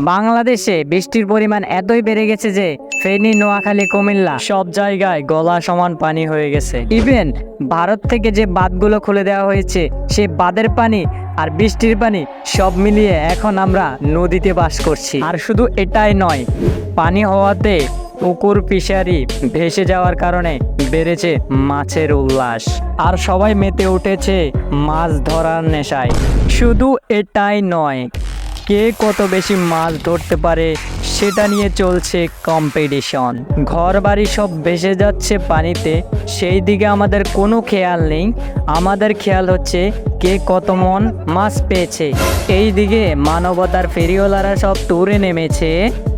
বাংলাদেশে বৃষ্টির পরিমাণ এতই বেড়ে গেছে যে ফেনী, নোয়াখালী, কুমিল্লা সব জায়গায় গলা সমান পানি হয়ে গেছে। ইভেন ভারত থেকে যে বাঁধগুলো খুলে দেওয়া হয়েছে সেই বাঁধের পানি আর বৃষ্টির পানি সব মিলিয়ে এখন আমরা নদীতে বাস করছি। আর শুধু এটাই নয়, পানি হওয়াতে পুকুর ফিশারি ভেসে যাওয়ার কারণে বেড়েছে মাছের উল্লাস, আর সবাই মেতে উঠেছে মাছ ধরার নেশায়। শুধু এটাই নয়, কে কত বেশি মাছ ধরতে পারে সেটা নিয়ে চলছে কম্পিটিশন। ঘর বাড়ি সব ভেসে যাচ্ছে পানিতে, সেই দিকে আমাদের কোনো খেয়াল নেই। আমাদের খেয়াল হচ্ছে কে কত মন মাছ পেয়েছে। এই দিকে মানবতার ফেরিওয়ালারা সব ট্যুরে নেমেছে।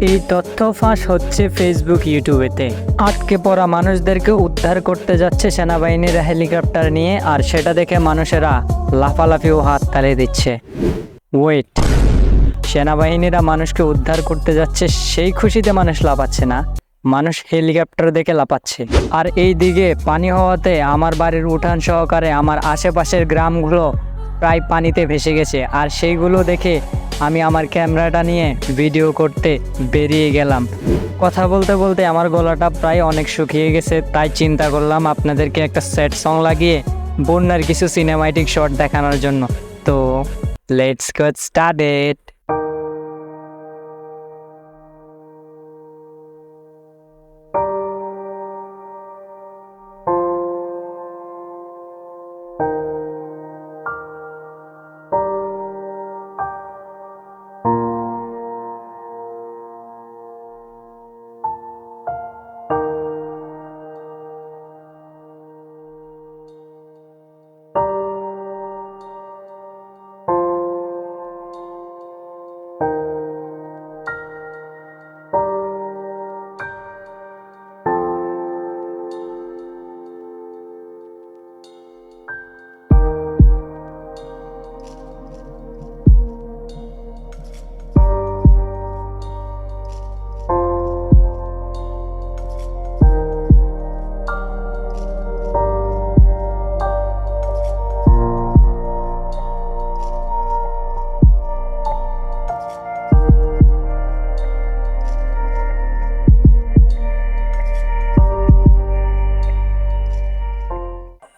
এই তথ্য ফাঁস হচ্ছে ফেসবুক, ইউটিউবেতে। আটকে পড়া মানুষদেরকে উদ্ধার করতে যাচ্ছে সেনাবাহিনীর হেলিকপ্টার নিয়ে, আর সেটা দেখে মানুষেরা লাফালাফি ও হাততালি দিচ্ছে। ওয়েট, সেনাবাহিনীরা মানুষকে উদ্ধার করতে যাচ্ছে সেই খুশিতে মানুষ লাফাচ্ছে না, মানুষ হেলিকপ্টার দেখে লাফাচ্ছে। আর এই দিকে পানি হওয়াতে আমার বাড়ির উঠান সহকারে আমার আশেপাশের গ্রামগুলো প্রায় পানিতে ভেসে গেছে। আর সেইগুলো দেখে আমি আমার ক্যামেরাটা নিয়ে ভিডিও করতে বেরিয়ে গেলাম। কথা বলতে বলতে আমার গলাটা প্রায় অনেক শুকিয়ে গেছে, তাই চিন্তা করলাম আপনাদেরকে একটা স্যাড সং লাগিয়ে বন্যার কিছু সিনেমাটিক শট দেখানোর জন্য। তো লেটস গেট স্টার্টেড।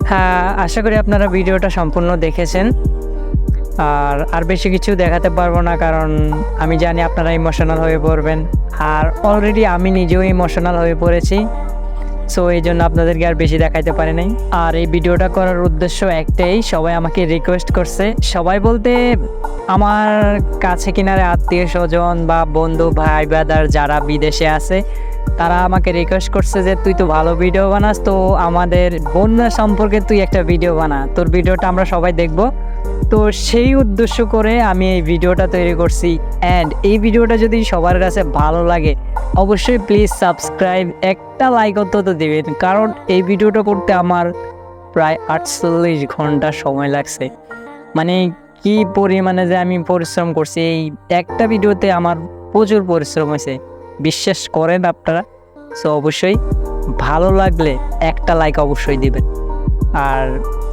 হ্যাঁ, আশা করি আপনারা ভিডিওটা সম্পূর্ণ দেখেছেন। আর বেশি কিছু দেখাতে পারবো না, কারণ আমি জানি আপনারা ইমোশনাল হয়ে পড়বেন, আর অলরেডি আমি নিজেও ইমোশনাল হয়ে পড়েছি। সো এই জন্য আপনাদেরকে আর বেশি দেখাইতে পারি নাই। আর এই ভিডিওটা করার উদ্দেশ্য একটাই, সবাই আমাকে রিকোয়েস্ট করছে, সবাই বলতে আমার কাছে কিনারে আত্মীয় স্বজন বা বন্ধু ভাই ব্রাদার যারা বিদেশে আছে, তারা আমাকে রিকোয়েস্ট করছে যে তুই তো ভালো ভিডিও বানাস, তো আমাদের বন্যা সম্পর্কে তুই একটা ভিডিও বানা, তোর ভিডিওটা আমরা সবাই দেখব। তো সেই উদ্দেশ্য করে আমি এই ভিডিওটা তৈরি করছি। অ্যান্ড এই ভিডিওটা যদি সবার কাছে ভালো লাগে অবশ্যই প্লিজ সাবস্ক্রাইব, একটা লাইক অন্তত দেবেন, কারণ এই ভিডিওটা করতে আমার প্রায় 48 ঘন্টা সময় লাগছে। মানে কি পরিমাণে যে আমি পরিশ্রম করছি, এই একটা ভিডিওতে আমার প্রচুর পরিশ্রম হয়েছে, বিশ্বাস করেন আপনারা। সো অবশ্যই ভালো লাগলে একটা লাইক অবশ্যই দিবেন, আর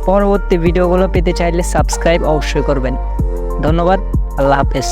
পরবর্তী ভিডিওগুলো পেতে চাইলে সাবস্ক্রাইব অবশ্যই করবেন। ধন্যবাদ, আল্লাহ হাফেজ।